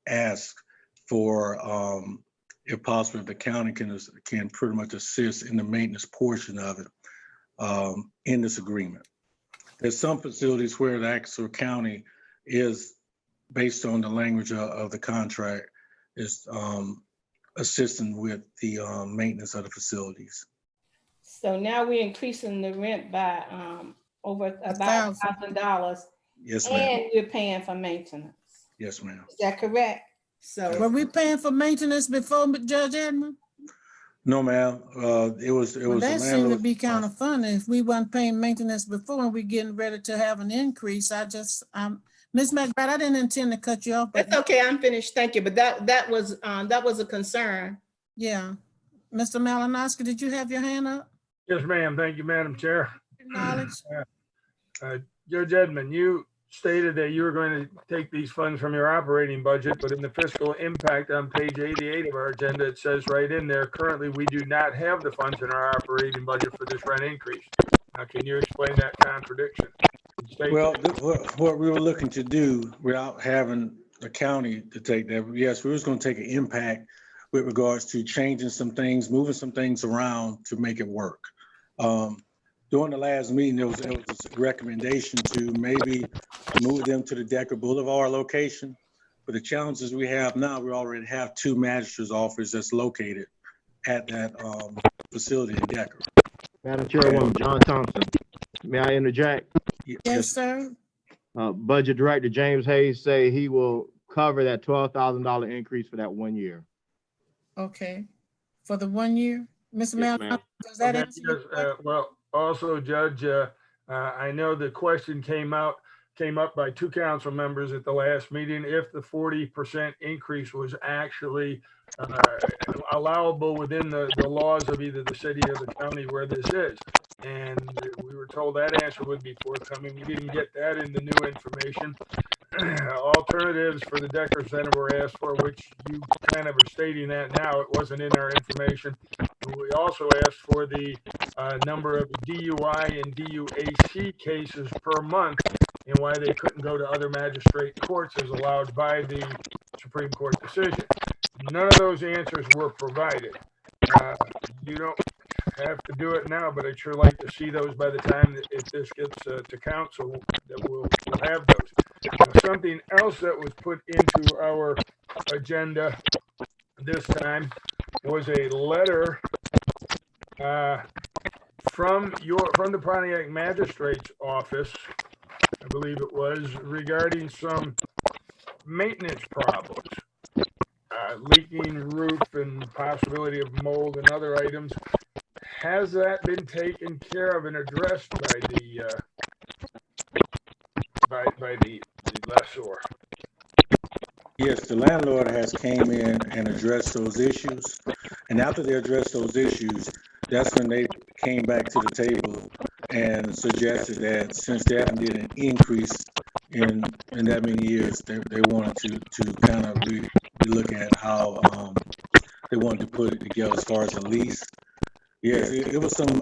asked for, if possible, if the county can pretty much assist in the maintenance portion of it in this agreement. There's some facilities where the actual county is, based on the language of the contract, is assisting with the maintenance of the facilities. So now we're increasing the rent by over about $1,000. Yes, ma'am. And we're paying for maintenance. Yes, ma'am. Is that correct? So were we paying for maintenance before, Judge Edmond? No, ma'am. It was That seemed to be kind of funny. If we weren't paying maintenance before and we're getting ready to have an increase, Ms. McBride, I didn't intend to cut you off. That's okay. I'm finished. Thank you. But that was a concern. Yeah. Mr. Malinowski, did you have your hand up? Yes, ma'am. Thank you, Madam Chair. Acknowledge. Judge Edmond, you stated that you were going to take these funds from your operating budget, but in the fiscal impact on page 88 of our agenda, it says right in there, currently we do not have the funds in our operating budget for this rent increase. Now, can you explain that contradiction? Well, what we were looking to do without having the county to take that, yes, we was going to take an impact with regards to changing some things, moving some things around to make it work. During the last meeting, there was a recommendation to maybe move them to the Decker Boulevard location. But the challenges we have now, we already have two magistrate's offices that's located at that facility in Decker. Madam Chairwoman, John Thompson, may I interject? Yes, sir. Budget Director James Hayes say he will cover that $12,000 increase for that 1 year. Okay. For the 1 year? Mr. Yes, Malinowski, ma'am. does that answer your question? Well, also, Judge, I know the question came up by two council members at the last meeting, if the 40% increase was actually allowable within the laws of either the city or the county where this is. And we were told that answer would be forthcoming. We didn't get that in the new information. Alternatives for the Decker Center were asked for, which you kind of are stating that now. It wasn't in our information. We also asked for the number of DUI and DUAC cases per month and why they couldn't go to other magistrate courts as allowed by the Supreme Court decision. None of those answers were provided. You don't have to do it now, but I'd sure like to see those by the time that if this gets to council, that we'll have those. Something else that was put into our agenda this time was a letter from the Pontiac Magistrate's office, I believe it was, regarding some maintenance problems, leaking roof and possibility of mold and other items. Has that been taken care of and addressed by the lessor? Yes, the landlord has came in and addressed those issues. And after they addressed those issues, that's when they came back to the table and suggested that since they haven't did an increase in that many years, they wanted to kind of look at how they wanted to put it together as far as a lease. Yes, it was some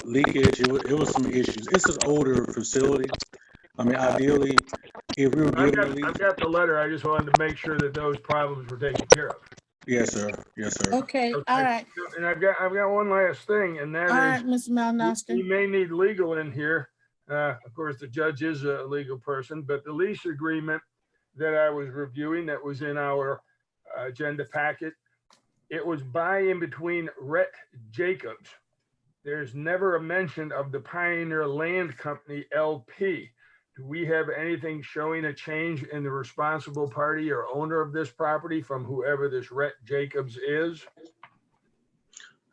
leakage. It was some issues. It's an older facility. I mean, ideally, if we were given a lease. I've got the letter. I just wanted to make sure that those problems were taken care of. Yes, sir. Yes, sir. Okay, all right. And I've got one last thing, and that All is, right, Ms. Malinowski. we may need legal in here. Of course, the judge is a legal person, but the lease agreement that I was reviewing that was in our agenda packet, it was by and between Rhett Jacobs. There's never a mention of the Pioneer Land Company LP. Do we have anything showing a change in the responsible party or owner of this property from whoever this Rhett Jacobs is?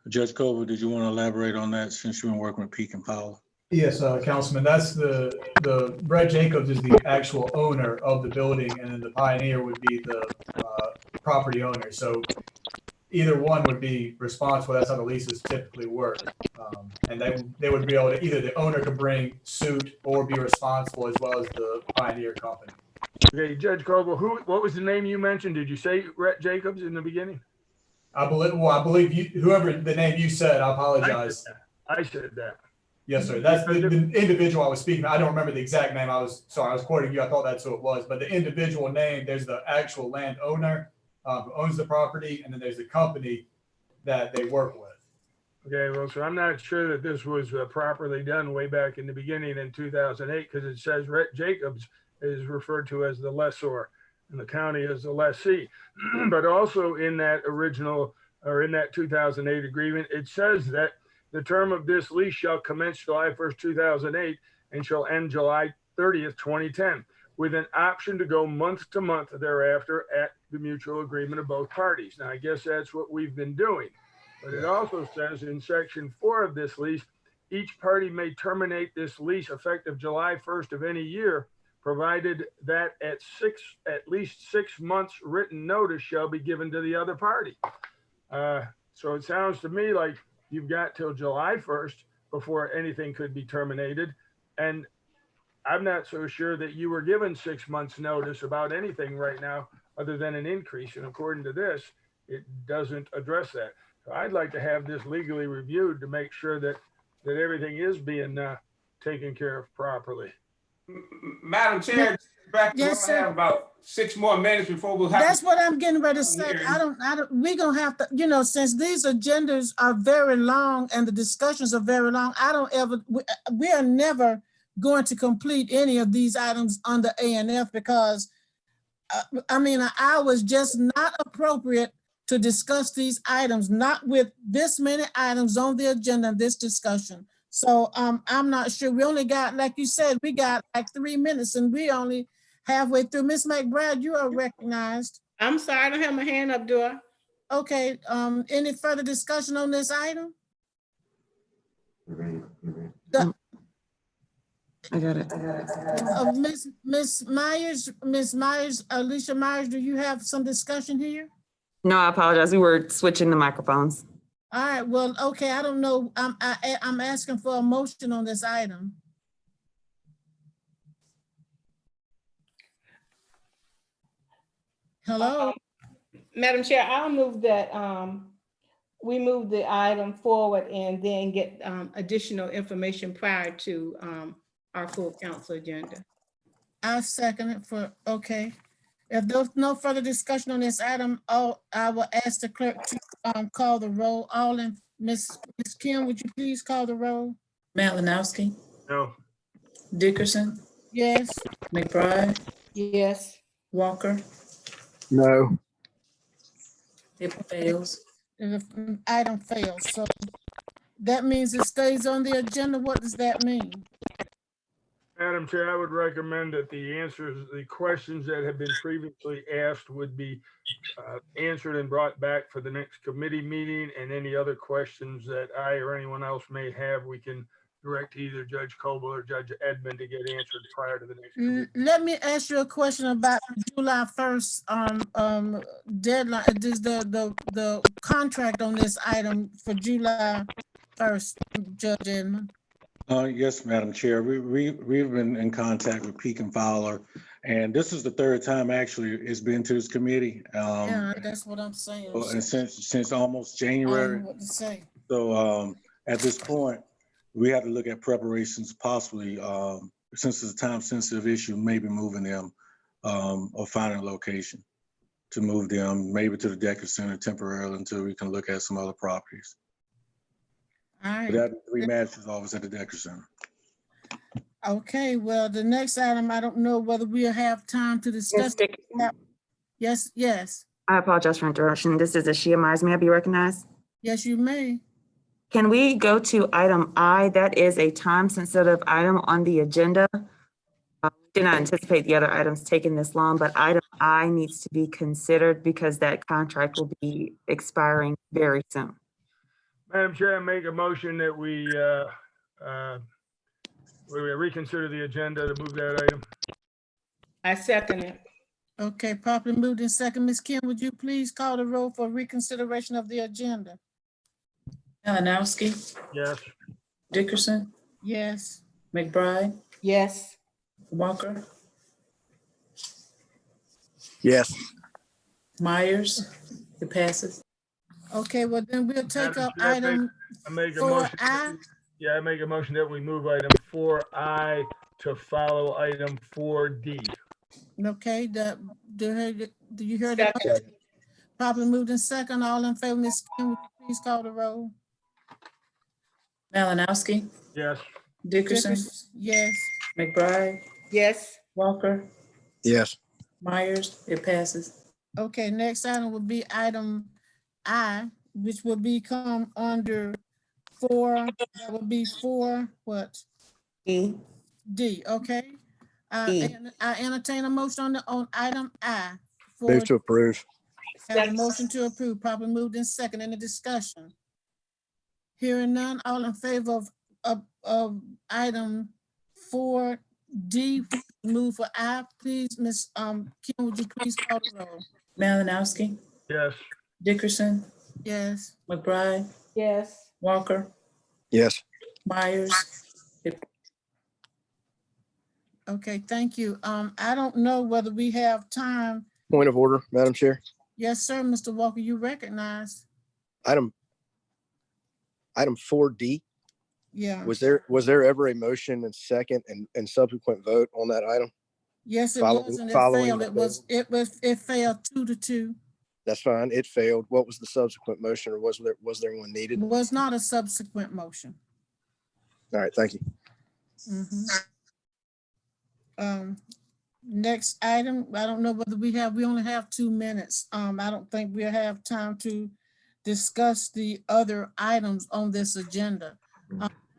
Judge Coble, did you want to elaborate on that since you've been working with Peak and Powell? Yes, Councilman, that's the Brett Jacobs is the actual owner of the building, and then the Pioneer would be the property owner. So either one would be responsible. That's how the leases typically work. And they would be able to, either the owner could bring suit or be responsible, as well as the Pioneer company. Okay, Judge Coble, what was the name you mentioned? Did you say Rhett Jacobs in the beginning? I believe you, whoever the name you said, I apologize. I said that. Yes, sir. That's the individual I was speaking about. I don't remember the exact name. I was quoting you. I thought that's who it was. But the individual name, there's the actual landowner who owns the property, and then there's the company that they work with. Okay, well, so I'm not sure that this was properly done way back in the beginning in 2008, because it says Rhett Jacobs is referred to as the lessor and the county as the lessee. But also in that original, or in that 2008 agreement, it says that the term of this lease shall commence July 1st, 2008 and shall end July 30th, 2010, with an option to go month to month thereafter at the mutual agreement of both parties. Now, I guess that's what we've been doing. But it also says in section 4 of this lease, each party may terminate this lease effective July 1st of any year, provided that at least 6 months written notice shall be given to the other party. So it sounds to me like you've got till July 1st before anything could be terminated. And I'm not so sure that you were given 6 months notice about anything right now other than an increase. And according to this, it doesn't address that. So I'd like to have this legally reviewed to make sure that everything is being taken care of properly. Madam Chair, back to Yes, I have sir. about 6 more minutes before we'll have. That's what I'm getting ready to say. We're gonna have to, since these agendas are very long and the discussions are very long, we are never going to complete any of these items under A&F because, an hour is just not appropriate to discuss these items, not with this many items on the agenda in this discussion. So I'm not sure. We only got, like you said, we got like 3 minutes and we only halfway through. Ms. McBride, you are recognized. I'm sorry, I don't have my hand up, do I? Okay, any further discussion on this item? I got it. Ms. Myers, Alicia Myers, do you have some discussion here? No, I apologize. We were switching the microphones. All right, well, okay, I don't know. I'm asking for a motion on this item. Hello? Madam Chair, I'll move that we move the item forward and then get additional information prior to our full council agenda. I'll second it for, okay. If there's no further discussion on this item, I will ask the clerk to call the roll. Ms. Kim, would you please call the roll? Malinowski, No. Dickerson, Yes. McBride, Yes. Walker, No. it fails. The item fails. So that means it stays on the agenda. What does that mean? Madam Chair, I would recommend that the answers, the questions that have been previously asked would be answered and brought back for the next committee meeting, and any other questions that I or anyone else may have, we can direct either Judge Coble or Judge Edmond to get answered prior to the next committee. Let me ask you a question about July 1st deadline. Does the contract on this item for July 1st, Judge Edmond? Yes, Madam Chair. We've been in contact with Peak and Fowler, and this is the third time actually it's been to this committee. Yeah, that's what I'm saying. And since almost I don't January. know what to say. So at this point, we have to look at preparations possibly, since it's a time-sensitive issue, maybe moving them or finding a location to move them maybe to the Decker Center temporarily until we can look at some other properties. All right. But that 3 matches always at the Decker Center. Okay, well, the next item, I don't know whether we'll have time to discuss. Yes, yes. I apologize for interruption. This is Ashia Mize. May I be recognized? Yes, you may. Can we go to item I? That is a time-sensitive item on the agenda. Did not anticipate the other items taking this long, but item I needs to be considered because that contract will be expiring very soon. Madam Chair, I make a motion that we reconsider the agenda to move that item. I second it. Okay, properly moved in second. Ms. Kim, would you please call the roll for reconsideration of the agenda? Malinowski, Yes. Dickerson, Yes. McBride, Yes. Walker, Yes. Myers, it passes. Okay, well, then we'll take Madam up Chair, item I make a 4I. motion. Yeah, I make a motion that we move item 4I to follow item 4D. Okay, do you hear that? Second. Properly moved in second. All in favor, Ms. Kim, would you please call the roll? Malinowski, Yes. Dickerson, Yes. McBride, Yes. Walker, Yes. Myers, it passes. Okay, next item will be item I, which will become under 4, that would be 4, what? E. D, okay. E. And I entertain a motion on item I. Move to approve. Have a motion to approve, properly moved in second. Any discussion? Hearing none, all in favor of item 4D, move for I, please, Ms. Kim, would you please call the roll? Malinowski, Yes. Dickerson, Yes. McBride, Yes. Walker, Yes. Myers, Okay, thank you. I don't know whether we have time. Point of order, Madam Chair. Yes, sir, Mr. Walker, you recognize. Item 4D. Yeah. Was there ever a motion and second and subsequent vote on that item? Yes, it Following- was, and it following failed. the- It failed 2-2. That's fine. It failed. What was the subsequent motion, or was there one needed? Was not a subsequent motion. All right, thank you. Next item, I don't know whether we only have 2 minutes. I don't think we'll have time to discuss the other items on this agenda.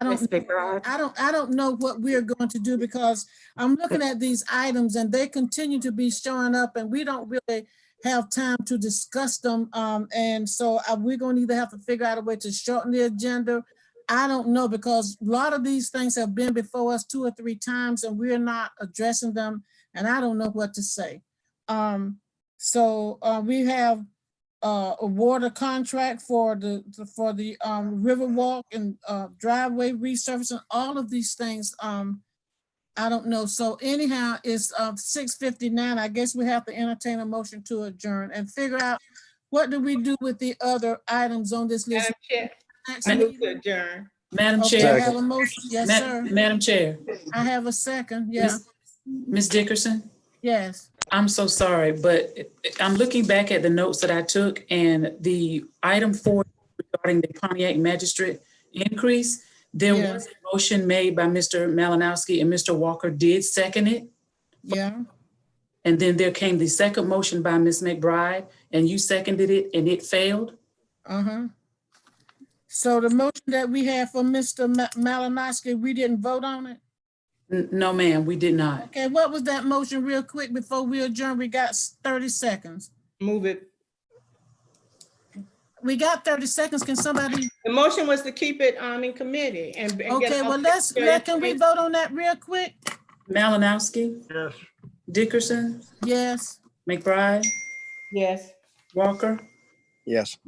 I don't know what we're going to do, because I'm looking at these items and they continue to be showing up and we don't really have time to discuss them. And so we're going to either have to figure out a way to shorten the agenda. I don't know, because a lot of these things have been before us 2 or 3 times and we're not addressing them, and I don't know what to say. So we have a water contract for the Riverwalk and driveway resurfacing, all of these things. I don't know. So anyhow, it's 6:59. I guess we have to entertain a motion to adjourn and figure out what do we do with the other items on this list. Move to adjourn. Madam Okay, Chair. I have a motion. Yes, sir. Madam Chair. I have a second. Yeah. Ms. Dickerson, Yes. I'm so sorry, but I'm looking back at the notes that I took, and the item 4 regarding the Pontiac magistrate increase, there was a motion made by Mr. Malinowski and Mr. Walker did second it. Yeah, And then there came the second motion by Ms. McBride, and you seconded it, and it failed. uh-huh. So the motion that we have for Mr. Malinowski, we didn't vote on it? No, ma'am, we did not. Okay, what was that motion real quick before we adjourn? We got 30 seconds. Move it. We got 30 seconds. Can somebody? The motion was to keep it in committee and get Okay, well, can we vote on that real quick? Malinowski, Yes. Dickerson, Yes. McBride, Yes. Walker. Yes.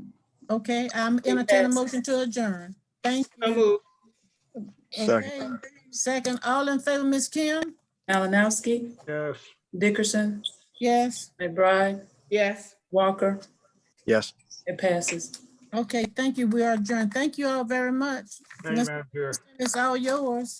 Okay, I'm entertaining a motion to adjourn. Thank So you. move. Okay. Second, all in favor, Ms. Kim? Malinowski, Yes. Dickerson, Yes. McBride, Yes. Walker. Yes. It passes. Okay, thank you. We are adjourned. Thank you all very much. Thank you, Madam Chair. It's all yours.